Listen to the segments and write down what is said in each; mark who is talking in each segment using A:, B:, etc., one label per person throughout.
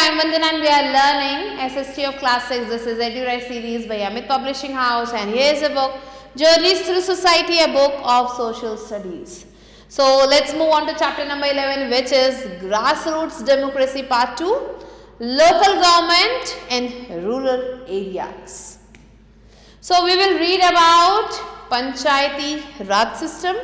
A: I'm Vandana and we are learning SST of Class 6. This is EduRise series by Amit Publishing House, and here is a book, Journeys Through Society, a book of social studies. So let's move on to chapter number 11, which is Grassroots Democracy Part 2, Local Government in Rural Areas. So we will read about Panchayati Raj System,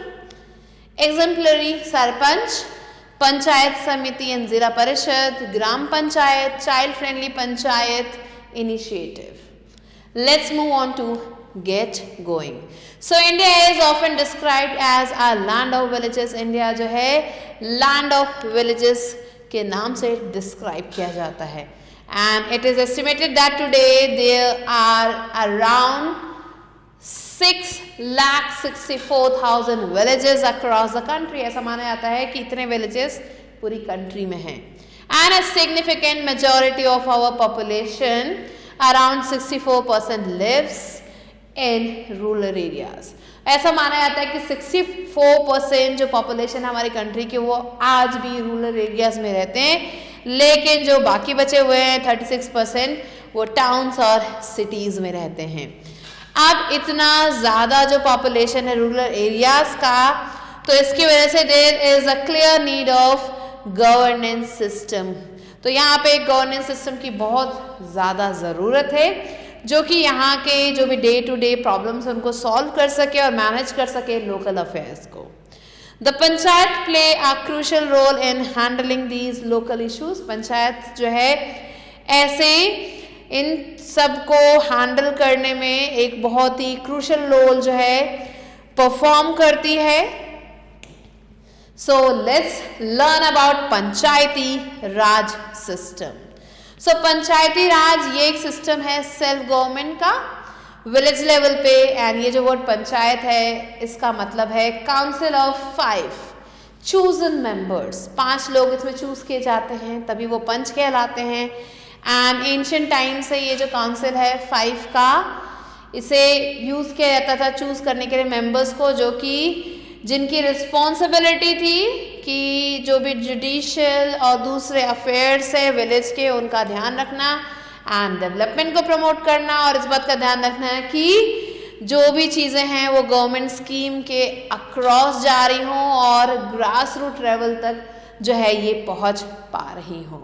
A: Exemplary Sarpanch, Panchayat Samiti and Zila Parishad, Gram Panchayat, Child Friendly Panchayat Initiative. Let's move on to get going. So India is often described as a land of villages. India जो है land of villages के नाम से describe किया जाता है. And it is estimated that today there are around 6,64,000 villages across the country. ऐसा माना जाता है कि इतने villages पूरी country में हैं. And a significant majority of our population, around 64%, lives in rural areas. ऐसा माना जाता है कि 64% जो population है हमारी country की वो आज भी rural areas में रहते हैं, लेकिन जो बाकी बचे हुए हैं 36% वो towns और cities में रहते हैं. अब इतना ज़्यादा जो पॉपुलेशन है रूरल एरियाज़ का, तो इसकी वजह से there is a clear need of governance system. तो यहाँ पे गवर्नेंस सिस्टम की बहुत ज़्यादा ज़रूरत है जो कि यहाँ के जो भी डे टू डे प्रॉब्लम्स उनको सॉल्व कर सके और मैनेज कर सके लोकल अफेयर्स को. The panchayat play a crucial role in handling these local issues. Panchayat जो है ऐसे इन सबको हैंडल करने में एक बहुत ही क्रूशल रोल जो है परफॉर्म करती है. So let's learn about panchayati raj system. So panchayati raj ये एक सिस्टम है सेल्फ गवर्नमेंट का विलेज लेवल पे. एंड ये जो वर्ड पंचायत है इसका मतलब है काउंसिल ऑफ 5 चूजन मेंबर्स. 5 लोग इसमें चूज किए जाते हैं तभी वो पंच कहलाते हैं. एंड एंशियंट टाइम से ये जो काउंसिल है 5 का, इसे यूज़ किया जाता था चूज़ करने के लिए मेंबर्स को, जो कि जिनकी रिस्पॉन्सिबिलिटी थी कि जो भी जुडिशियल और दूसरे अफेयर्स है विलेज के उनका ध्यान रखना एंड डेवलपमेंट को प्रमोट करना, और इस बात का ध्यान रखना है कि जो भी चीज़ें हैं वो गवर्नमेंट स्कीम के अक्रॉस जा रही हों और ग्रास रूट लेवल तक जो है ये पहुँच पा रही हों.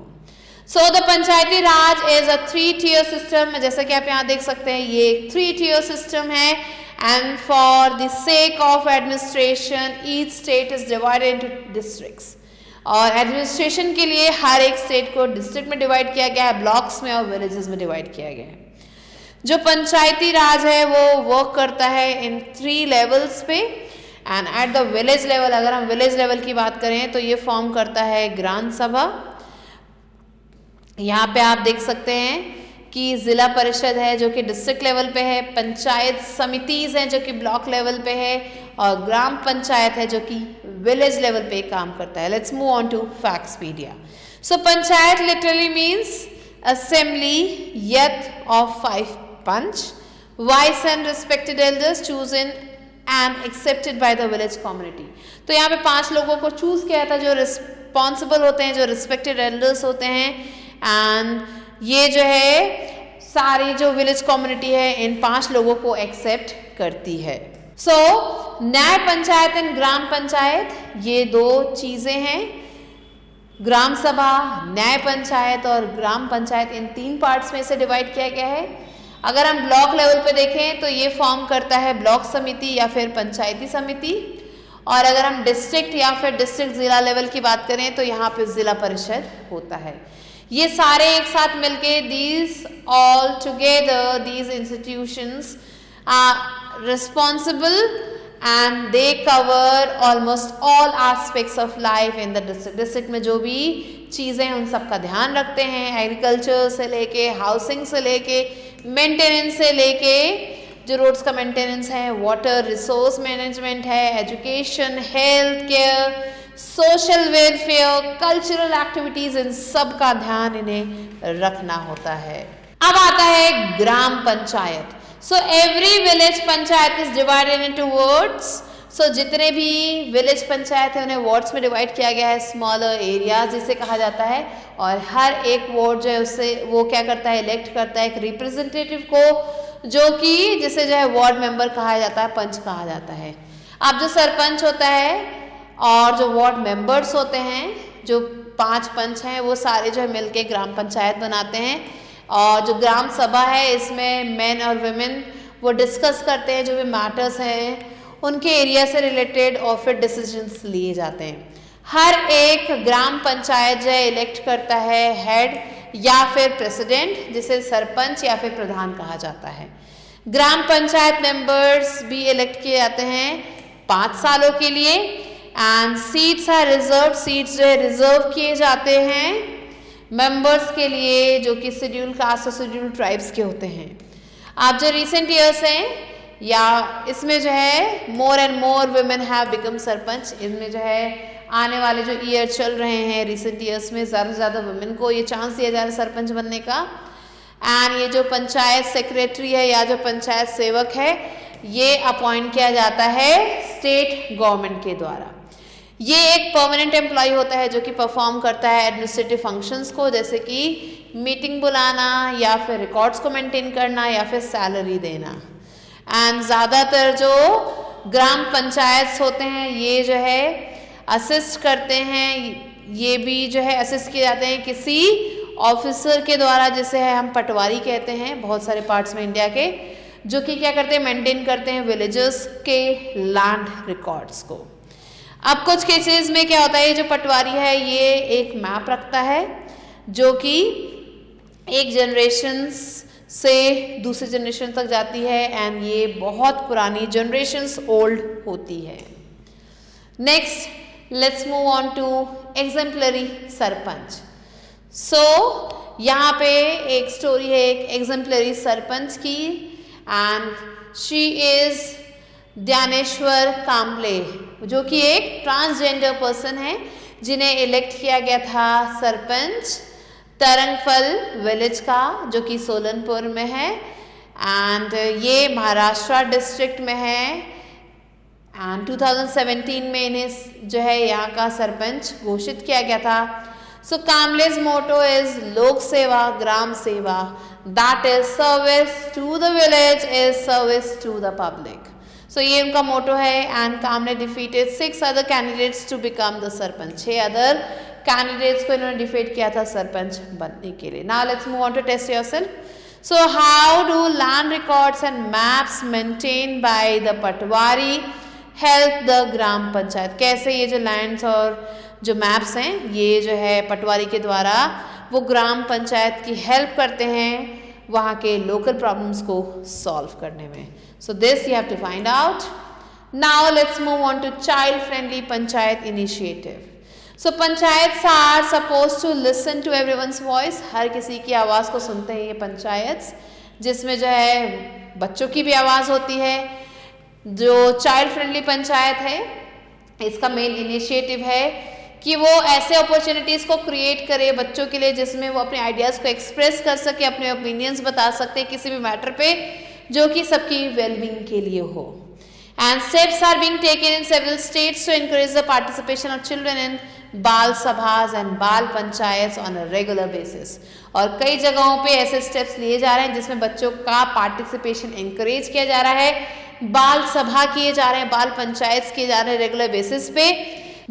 A: So the Panchayati Raj is a 3-tier system. जैसा कि आप यहाँ देख सकते हैं ये एक 3-tier system है. And for the sake of administration, each state is divided into districts. और एडमिनिस्ट्रेशन के लिए हर एक स्टेट को डिस्ट्रिक्ट में डिवाइड किया गया है, ब्लॉक्स में और विलेजेस में डिवाइड किया गया है. जो पंचायती राज है वो वर्क करता है इन 3 लेवल्स पे. And eight the village level, अगर हम विलेज लेवल की बात करें तो ये फॉर्म करता है ग्राम सभा. यहाँ पे आप देख सकते हैं कि ज़िला परिषद है जो कि डिस्ट्रिक्ट लेवल पे है, पंचायत समितिज़ हैं जो कि ब्लॉक लेवल पे है, और ग्राम पंचायत है जो कि विलेज लेवल पे काम करता है. Let's move on to Factspedia. So panchayat literally means assembly यत ऑफ 5 पंच, wise and respected elders chosen and accepted by the village community. तो यहाँ पे 5 लोगों को चूज किया था जो रिस्पॉन्सिबल होते हैं, जो रिस्पेक्टेड एल्डर्स होते हैं. एंड ये जो है सारी जो विलेज कम्युनिटी है इन 5 लोगों को एक्सेप्ट करती है. सो न्याय पंचायत एंड ग्राम पंचायत ये 2 चीज़ें हैं. ग्राम सभा, न्याय पंचायत और ग्राम पंचायत इन 3 पार्ट्स में से डिवाइड किया गया है. अगर हम ब्लॉक लेवल पे देखें तो ये फॉर्म करता है ब्लॉक समिति या फिर पंचायती समिति. और अगर हम डिस्ट्रिक्ट या फिर डिस्ट्रिक्ट ज़िला लेवल की बात करें तो यहाँ पे ज़िला परिषद होता है. ये सारे एक साथ मिलके these all together these institutions are responsible and they cover almost all aspects of life in the district. District में जो भी चीज़ें हैं उन सब का ध्यान रखते हैं, एग्रीकल्चर से लेके हाउसिंग से लेके मेंटेनेंस से लेके जो रोड्स का मेंटेनेंस है, वाटर रिसोर्स मैनेजमेंट है, education, health care, social welfare, cultural activities, इन सब का ध्यान इन्हें रखना होता है. अब आता है gram panchayat. So every village panchayat is divided into wards. सो जितने भी विलेज पंचायत है उन्हें वार्ड्स में डिवाइड किया गया है, स्मॉलर एरियाज जिसे कहा जाता है, और हर एक वार्ड जो है उससे वो क्या करता है, इलेक्ट करता है एक रिप्रेजेंटेटिव को, जो कि जिसे जो है वार्ड मेंबर कहा जाता है, पंच कहा जाता है। अब जो सरपंच होता है और जो वार्ड मेंबर्स होते हैं, जो 5 पंच हैं, वो सारे जो है मिलके ग्राम पंचायत बनाते हैं, और जो ग्राम सभा है इसमें मेन और वुमेन वो डिस्कस करते हैं जो भी मैटर्स हैं उनके एरिया से रिलेटेड, और फिर डिसीजंस लिए जाते हैं। हर एक ग्राम पंचायत जो है इलेक्ट करता है हेड या फिर प्रेसिडेंट, जिसे सरपंच या फिर प्रधान कहा जाता है। ग्राम पंचायत मेंबर्स भी इलेक्ट किए जाते हैं 5 सालों के लिए, and seats are reserve, seats जो है रिजर्व किए जाते हैं मेंबर्स के लिए जो कि शेड्यूल कास्ट और शेड्यूल ट्राइब्स के होते हैं। आप जो रिसेंट ईयर्स हैं या इसमें जो है more and more women have become sarpanch, इनमें जो है आने वाले जो ईयर चल रहे हैं रिसेंट ईयर्स में ज़्यादा से ज़्यादा वुमेन को ये चांस दिया जा रहा है सरपंच बनने का। एंड ये जो पंचायत सेक्रेटरी है या जो पंचायत सेवक है ये अपॉइंट किया जाता है स्टेट गवर्नमेंट के द्वारा। ये एक परमानेंट एम्प्लॉय होता है जो कि परफॉर्म करता है एडमिनिस्ट्रेटिव फंक्शंस को, जैसे कि मीटिंग बुलाना या फिर रिकॉर्ड्स को मेंटेन करना या फिर सैलरी देना। एंड ज़्यादातर जो ग्राम पंचायत होते हैं ये जो है असिस्ट करते हैं, ये भी जो है असिस्ट किए जाते हैं किसी ऑफिसर के द्वारा, जिसे है हम पटवारी कहते हैं बहुत सारे पार्ट्स में इंडिया के, जो कि क्या करते हैं, मेंटेन करते हैं विलेजेस के लैंड रिकॉर्ड्स को। अब कुछ केसेस में क्या होता है, ये जो पटवारी है ये एक मैप रखता है जो कि एक जनरेशन से दूसरे जनरेशन तक जाती है, एंड ये बहुत पुरानी जनरेशन्स ओल्ड होती है। Next let's move on to exemplary sarpanch. सो यहाँ पे एक स्टोरी है एक एग्जेम्पलरी सरपंच की, and she is Gyaneshwar Kamble, जो कि एक ट्रांसजेंडर पर्सन है जिन्हें इलेक्ट किया गया था सरपंच तरंगफल विलेज का, जो कि सोलनपुर में है, एंड ये महाराष्ट्र डिस्ट्रिक्ट में है। एंड 2017 में इन्हें जो है यहाँ का सरपंच घोषित किया गया था। सो काम्बले's मोटो इज लोक सेवा ग्राम सेवा, that is service to the village is service to the public. So ये उनका मोटो है, and Kamble defeated 6 other candidates to become the sarpanch. 6 other candidates को इन्होंने डिफीट किया था सरपंच बनने के लिए। Now let's move on to test yourself. So how do land records and maps maintain by the patwari help the gram panchayat? कैसे ये जो लैंड्स और जो मैप्स हैं ये जो है पटवारी के द्वारा वो ग्राम पंचायत की हेल्प करते हैं वहाँ के लोकल प्रॉब्लम्स को सॉल्व करने में। So this you have to find out. Now let's move on to child friendly panchayat initiative. So panchayat are suppose to listen to everyone's voice, हर किसी की आवाज़ को सुनते हैं ये पंचायत, जिसमें जो है बच्चों की भी आवाज़ होती है। जो चाइल्ड फ्रेंडली पंचायत है इसका मेन इनिशिएटिव है कि वो ऐसे अपॉर्चुनिटीज़ को क्रिएट करे बच्चों के लिए जिसमें वो अपने आइडियाज़ को एक्सप्रेस कर सके, अपने ओपिनियंस बता सकते हैं किसी भी मैटर पे जो कि सबकी वेलबींग के लिए हो। And steps are being taken in several states to encourage the participation of children in बाल सभास एंड बाल panchayat on a regular basis. और कई जगहों पे ऐसे स्टेप्स लिए जा रहे हैं जिसमें बच्चों का पार्टिसिपेशन इंकरेज किया जा रहा है, बाल सभा किए जा रहे हैं, बाल पंचायत किए जा रहे हैं रेगुलर बेसिस पे,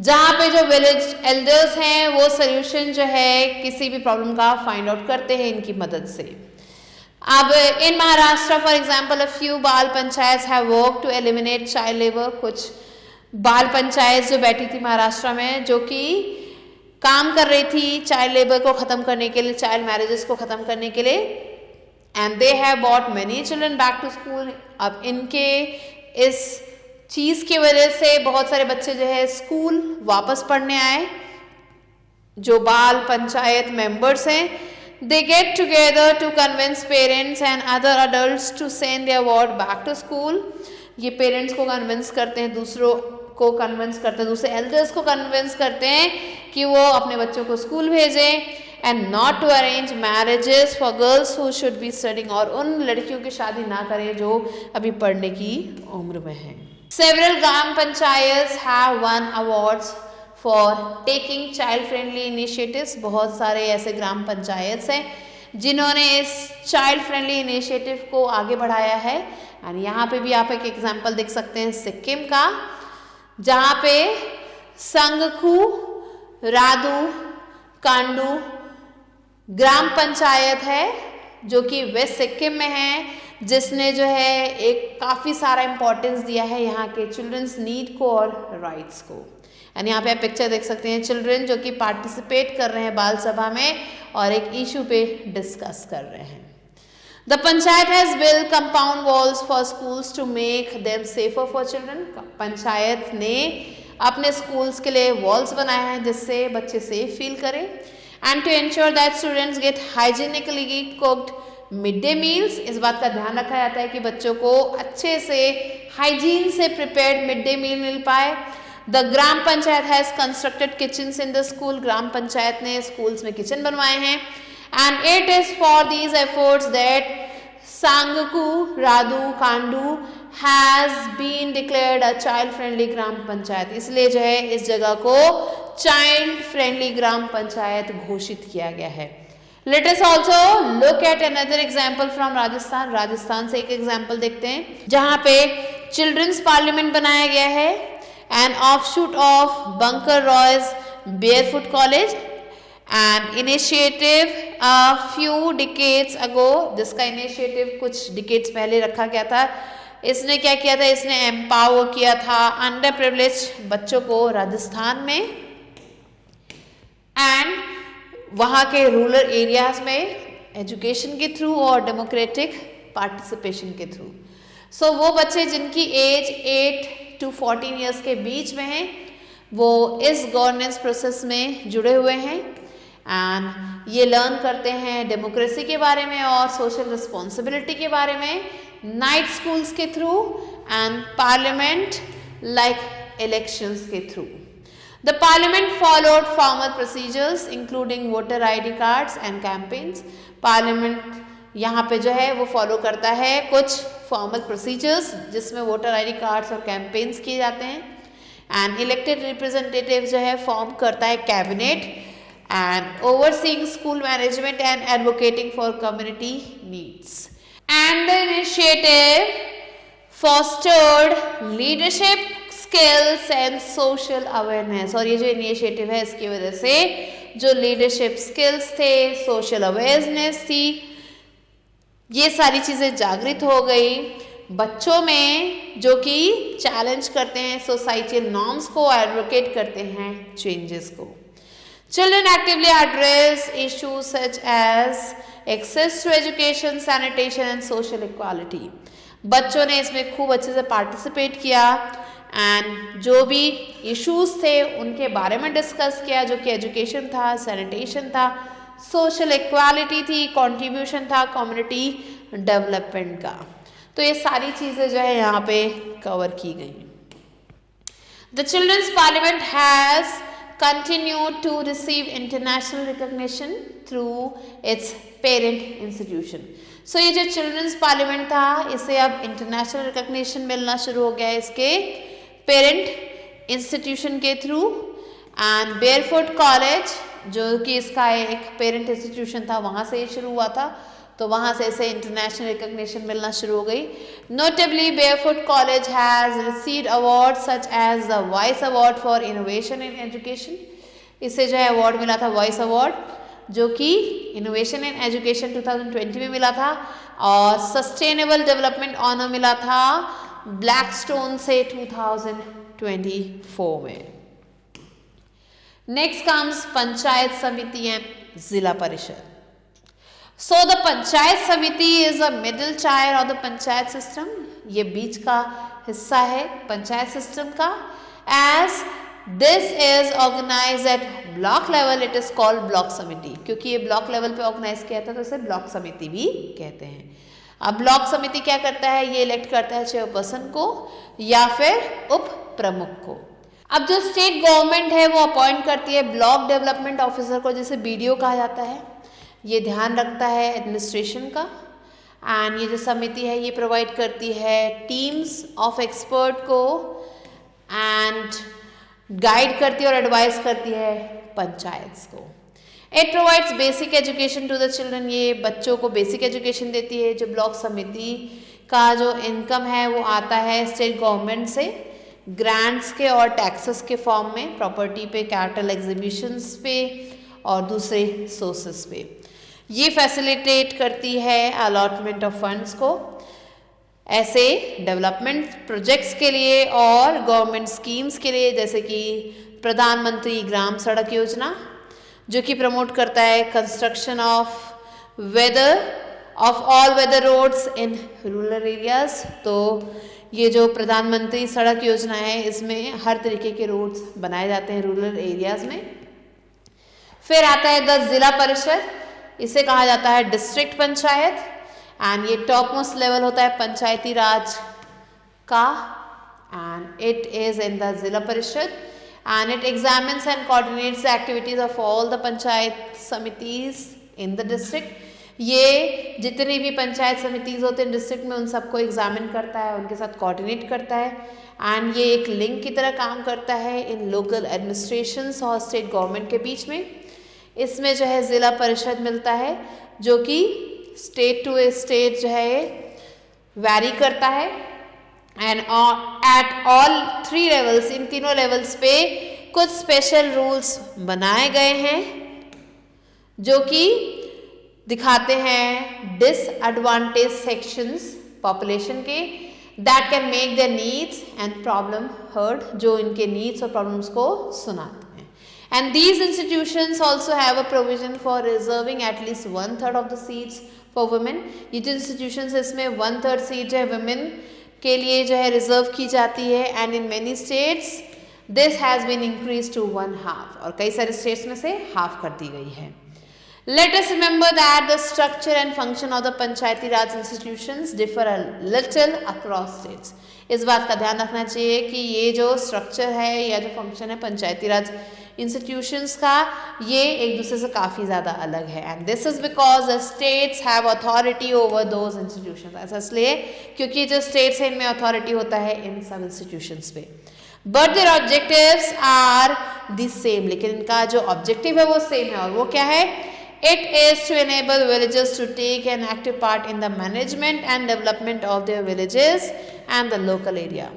A: जहाँ पे जो विलेज एल्डर्स हैं वो सोल्यूशन जो है किसी भी प्रॉब्लम का फाइंड आउट करते हैं इनकी मदद से। अब in Maharashtra for example a few bal panchayat have work to eliminate child labour. कुछ बाल पंचायत जो बैठी थी महाराष्ट्र में जो कि काम कर रही थी चाइल्ड लेबर को ख़त्म करने के लिए, चाइल्ड मैरिजेस को ख़त्म करने के लिए, and they have bought many children back to school. अब इनके इस चीज़ की वजह से बहुत सारे बच्चे जो है स्कूल वापस पढ़ने आए। जो बाल पंचायत मेंबर्स हैं they get together to convince parents and other adults to send their ward back to school। ये पेरेंट्स को कन्विंस करते हैं, दूसरों को कन्विंस करते हैं, दूसरे एल्डर्स को कन्विंस करते हैं कि वो अपने बच्चों को स्कूल भेजें and not to arrange marriages for girls who should be studying, और उन लड़कियों की शादी ना करें जो अभी पढ़ने की उम्र में हैं। Several Gram Panchayats have won awards for taking child friendly initiatives. बहुत सारे ऐसे ग्राम पंचायत हैं जिन्होंने इस चाइल्ड फ्रेंडली इनिशिएटिव को आगे बढ़ाया है। एंड यहाँ पे भी आप एक एग्जाम्पल देख सकते हैं सिक्किम का, जहाँ पे संगखू रादू कांडू ग्राम पंचायत है जो कि वेस्ट सिक्किम में है, जिसने जो है एक काफ़ी सारा इम्पोर्टेंस दिया है यहाँ के चिल्ड्रंस नीड को और राइट्स को। एंड यहाँ पे आप पिक्चर देख सकते हैं चिल्ड्रन जो कि पार्टिसिपेट कर रहे हैं बाल सभा में और एक इशू पे डिस्कस कर रहे हैं। The panchayat has built compound walls for schools to make them safer for children. Panchayat ने अपने स्कूल्स के लिए वॉल्स बनाए हैं जिससे बच्चे सेफ फील करें। And to ensure that students get hygienically cooked mid day meals, इस बात का ध्यान रखा जाता है कि बच्चों को अच्छे से हाइजीन से प्रिपेयर्ड मिड डे मील मिल पाए। The gram panchayat has constructed kitchens in the school. Gram panchayat ने स्कूल्स में किचन बनवाए हैं। And it is for these efforts that Sangku Radu Kandu has been declared a child friendly gram panchayat. इसलिए जो है इस जगह को चाइल्ड फ्रेंडली ग्राम पंचायत घोषित किया गया है। Let us also look at another example from Rajasthan. Rajasthan से एक एग्जांपल देखते हैं जहां पे चिल्ड्रंस पार्लियामेंट बनाया गया है, an offshoot of Bunker Roy's barefoot college, and initiative a few decades ago, जिसका इनिशिएटिव कुछ डिकेड्स पहले रखा गया था। इसने क्या किया था, इसने एम्पावर किया था अंडर प्रिविलेज बच्चों को राजस्थान में एंड वहाँ के रूरल एरियाज में एजुकेशन के थ्रू और डेमोक्रेटिक पार्टिसिपेशन के थ्रू। सो वो बच्चे जिनकी एज 8 to 14 ईयर्स के बीच में हैं वो इस गवर्नेंस प्रोसेस में जुड़े हुए हैं एंड ये लर्न करते हैं डेमोक्रेसी के बारे में और सोशल रिस्पॉन्सिबिलिटी के बारे में नाइट स्कूल्स के through and parliament like elections के through. The parliament followed formal procedures including voter ID cards and campaigns. Parliament यहाँ पे जो है वो फॉलो करता है कुछ फॉर्मल प्रोसीजर्स जिसमें वोटर आईडी कार्ड्स और कैंपेन्स किए जाते हैं। एंड इलेक्टेड रिप्रेजेंटेटिव जो है फॉर्म करता है cabinet and overseeing school management and advocating for community needs. And the initiative fostered leadership skills and social awareness. और ये जो इनिशिएटिव है इसकी वजह से जो लीडरशिप स्किल्स थे, सोशल अवेयरनेस थी, ये सारी चीज़ें जागृत हो गई बच्चों में जो कि चैलेंज करते हैं सोसाइटल नॉर्म्स को, एडवोकेट करते हैं चेंजेस को। Children actively address issues such as access to education, sanitation and social equality. बच्चों ने इसमें खूब अच्छे से पार्टिसिपेट किया एंड जो भी इश्यूज थे उनके बारे में डिस्कस किया, जो कि एजुकेशन था, सैनिटेशन था, सोशल इक्वालिटी थी, कंट्रीब्यूशन था कम्युनिटी डेवलपमेंट का। तो ये सारी चीज़ें जो है यहाँ पे कवर की गई। The children's parliament has continued to receive international recognition through its parent institution. So ये जो चिल्ड्रंस पार्लियामेंट था इसे अब इंटरनेशनल रिकॉग्निशन मिलना शुरू हो गया है इसके पेरेंट इंस्टीट्यूशन के थ्रू। एंड बेयरफुट कॉलेज जो कि इसका एक पेरेंट इंस्टीट्यूशन था वहाँ से ये शुरू हुआ था, तो वहाँ से इसे इंटरनेशनल रिकॉग्निशन मिलना शुरू हो गई। Notably Barefoot College has received award such as the voice award for innovation in education. इसे जो है अवार्ड मिला था वॉइस अवार्ड जो कि इनोवेशन इन एजुकेशन 2020 में मिला था, और सस्टेनेबल डेवलपमेंट ऑनर मिला था ब्लैकस्टोन से 2024 में। नेक्स्ट कम्स पंचायत समिति एंड जिला परिषद। So the पंचायत समिति is a middle tier of the panchayat system. ये बीच का हिस्सा है पंचायत सिस्टम का। As this is organized at block level, it is called block समिति। क्योंकि ये ब्लॉक लेवल पे ऑर्गेनाइज किया था तो इसे ब्लॉक समिति भी कहते हैं। अब ब्लॉक समिति क्या करता है, ये इलेक्ट करता है चेयरपर्सन को या फिर उप प्रमुख को। अब जो स्टेट गवर्नमेंट है वो अपॉइंट करती है ब्लॉक डेवलपमेंट ऑफिसर को, जिसे BDO कहा जाता है। ये ध्यान रखता है एडमिनिस्ट्रेशन का एंड ये जो समिति है ये प्रोवाइड करती है टीम्स ऑफ एक्सपर्ट को एंड गाइड करती है और एडवाइस करती है पंचायत को। It provides basic education to the children, ये बच्चों को बेसिक एजुकेशन देती है। जो ब्लॉक समिति का जो इनकम है वो आता है स्टेट गवर्नमेंट से, ग्रांट्स के और टैक्सेस के फॉर्म में, प्रॉपर्टी पे, कैपिटल एग्जीबिशंस पे और दूसरे सोर्सेस पे। ये फैसिलिटेट करती है अलॉटमेंट ऑफ फंड्स को ऐसे डेवलपमेंट प्रोजेक्ट्स के लिए और गवर्नमेंट स्कीम्स के लिए, जैसे कि प्रधानमंत्री ग्राम सड़क योजना जो कि प्रमोट करता है construction of all weather roads in rural areas. तो ये जो प्रधानमंत्री सड़क योजना है इसमें हर तरीके के रोड्स बनाए जाते हैं रूरल एरियाज में। फिर आता है 10 जिला परिषद, इसे कहा जाता है डिस्ट्रिक्ट पंचायत एंड ये टॉप मोस्ट लेवल होता है पंचायती राज का and it is in the zila परिषद and it examines and coordinates the activities of all the panchayat samitis in the district। ये जितने भी पंचायत समितिज होते हैं डिस्ट्रिक्ट में उन सबको एग्जामिन करता है, उनके साथ कोऑर्डिनेट करता है एंड ये एक लिंक की तरह काम करता है इन लोकल एडमिनिस्ट्रेशंस और स्टेट गवर्नमेंट के बीच में। इसमें जो है ज़िला परिषद मिलता है जो कि स्टेट टू स्टेट जो है वैरी करता है एंड एट ऑल 3 लेवल्स, इन तीनों लेवल्स पे कुछ स्पेशल रूल्स बनाए गए हैं जो कि दिखाते हैं डिसएडवांटेज सेक्शंस पॉपुलेशन के that can make their needs and problem heard, जो इनके नीड्स और प्रॉब्लम्स को सुनाते हैं। And these institutions also have a provision for reserving at least 1/3 of the seats for women. ये जो इंस्टीट्यूशंस है इसमें 1/3 सीट जो है वुमेन के लिए जो है रिजर्व की जाती है and in many states this has been increase to 1/2 और कई सारे स्टेट्स में से हाफ कर दी गई है। Let us remember that the structure and function of the Panchayati Raj institutions differ a little across states. इस बात का ध्यान रखना चाहिए कि ये जो स्ट्रक्चर है या जो फंक्शन है पंचायती राज इंस्टीट्यूशंस का ये एक दूसरे से काफ़ी ज़्यादा अलग है and this is because the states have authority over those institutions. ऐसा इसलिए क्योंकि जो स्टेट्स है इनमें अथॉरिटी होता है इन सब इंस्टीट्यूशंस पे, but their objectives are the same, लेकिन इनका जो ऑब्जेक्टिव है वो सेम है और वो क्या है? It is to enable villages to take an active part in the management and development of their villages and the local area.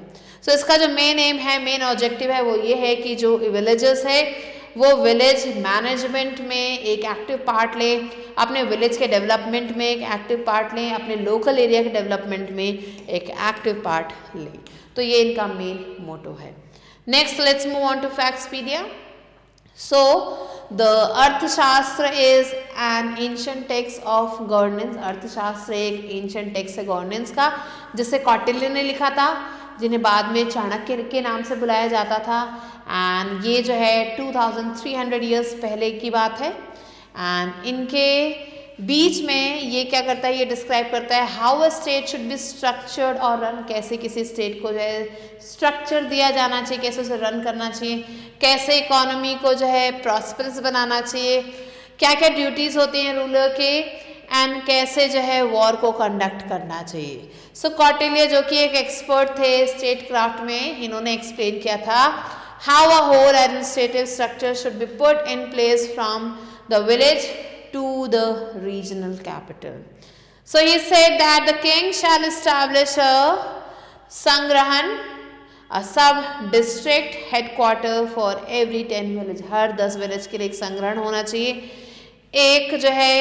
A: So इसका जो मेन एम है, मेन ऑब्जेक्टिव है वो ये है कि जो विलेजेस है वो विलेज मैनेजमेंट में एक एक्टिव पार्ट लें, अपने विलेज के डेवलपमेंट में एक एक्टिव पार्ट लें, अपने लोकल एरिया के डेवलपमेंट में एक एक्टिव पार्ट लें। तो ये इनका मेन मोटो है। Next let's move on to Factspedia. So the Arthashastra is an ancient text of governance. Arthashastra एक एंशिएंट टेक्स्ट है गवर्नेंस का जिसे कौटिल्य ने लिखा था, जिन्हें बाद में चाणक्य के नाम से बुलाया जाता था एंड ये जो है 2300 ईयर्स पहले की बात है एंड इनके बीच में ये क्या करता है, ये डिस्क्राइब करता है how a state should be structured और रन, कैसे किसी स्टेट को जो है स्ट्रक्चर दिया जाना चाहिए, कैसे उसे रन करना चाहिए, कैसे इकोनॉमी को जो है प्रॉस्परस बनाना चाहिए, क्या क्या ड्यूटीज़ होती हैं रूलर के एंड कैसे जो है वॉर को कंडक्ट करना चाहिए। सो कौटिल्य जो कि एक एक्सपर्ट थे स्टेट क्राफ्ट में, इन्होंने एक्सप्लेन किया था how a whole administrative structure should be put in place from the village to the regional capital. So he said that the king shall establish a sangrahan, a sub district headquarter for every 10 village. Her 10 village के लिए एक संग्रहण होना चाहिए। एक जो है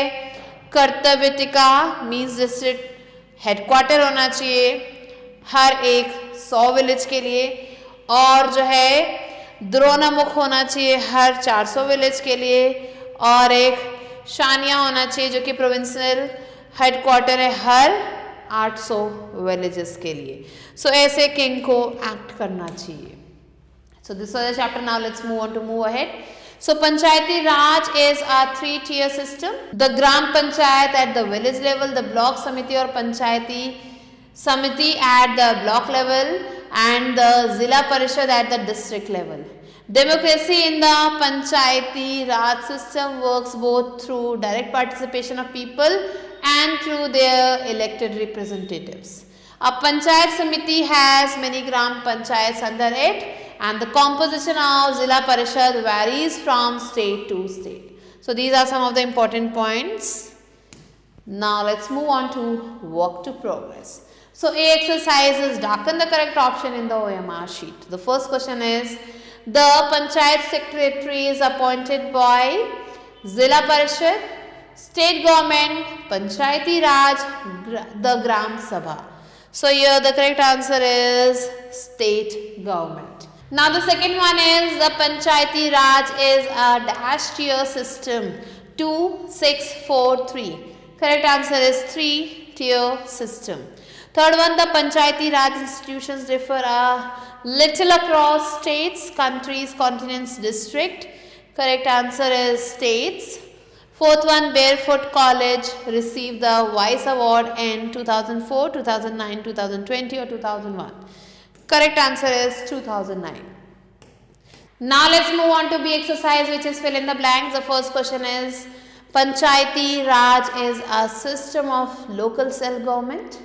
A: कर्तव्यतिका means district headquarter होना चाहिए हर एक 100 विलेज के लिए, और जो है द्रोणामुख होना चाहिए हर 400 विलेज के लिए, और एक शानिया होना चाहिए जो कि प्रोविंशियल हेडक्वार्टर है हर 800 विलेजेस के लिए। सो ऐसे किंग को एक्ट करना चाहिए। So this was the chapter. Now let's move on to move ahead. So panchayati raj is a 3-tier system. The gram panchayat at the village level, the block samiti और panchayati samiti at the block level and the zila parishad at the district level. Democracy in the Panchayati Raj system works both through direct participation of people and through their elected representatives. A Panchayat Samiti has many Gram Panchayats under it, and the composition of Zilla Parishad varies from state to state. So these are some of the important points. Now let's move on to work to progress. So A exercise is darken the correct option in the OMR sheet. The first question is, the Panchayat Secretary is appointed by Zilla Parishad, State Government, Panchayati Raj, the Gram Sabha. So here the correct answer is State Government. Now the second one is, the Panchayati Raj is a dash tier system. 2, 6, 4, 3. Correct answer is 3 tier system. Third one, the Panchayati Raj institutions differ a little across states, countries, continents, district. Correct answer is states. Fourth one, Barefoot College received the Vice Award in 2004, 2009, 2020 or 2001. Correct answer is 2009. Now let's move on to B exercise, which is fill in the blanks. The first question is, Panchayati Raj is a system of local self-government.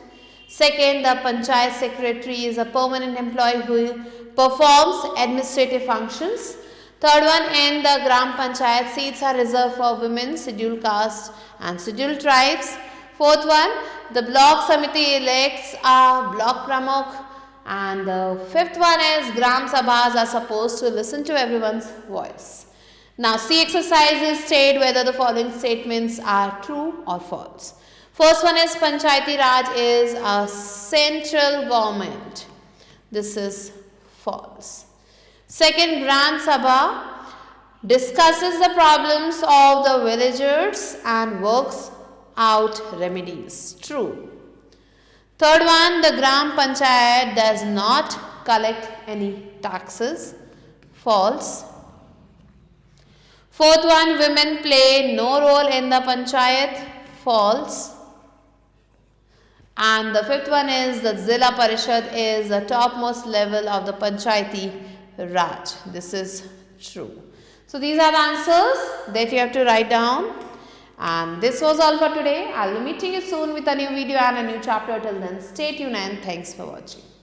A: Second, the Panchayat Secretary is a permanent employee who performs administrative functions. Third one, in the Gram Panchayat, seats are reserved for women, scheduled caste and scheduled tribes. Fourth one, the Block Samiti elects a Block Pramukh. And the fifth one is, Gram Sabhas are supposed to listen to everyone's voice. Now C exercise is state whether the following statements are true or false. First one is, Panchayati Raj is a central government. This is false. Second, Gram Sabha discusses the problems of the villagers and works out remedies. True. Third one, the Gram Panchayat does not collect any taxes. False. Fourth one, women play no role in the Panchayat. False. And the fifth one is, the Zilla Parishad is the topmost level of the Panchayati Raj. This is true. So these are the answers that you have to write down. And this was all for today. I'll be meeting you soon with a new video and a new chapter. Till then, stay tuned and thanks for watching.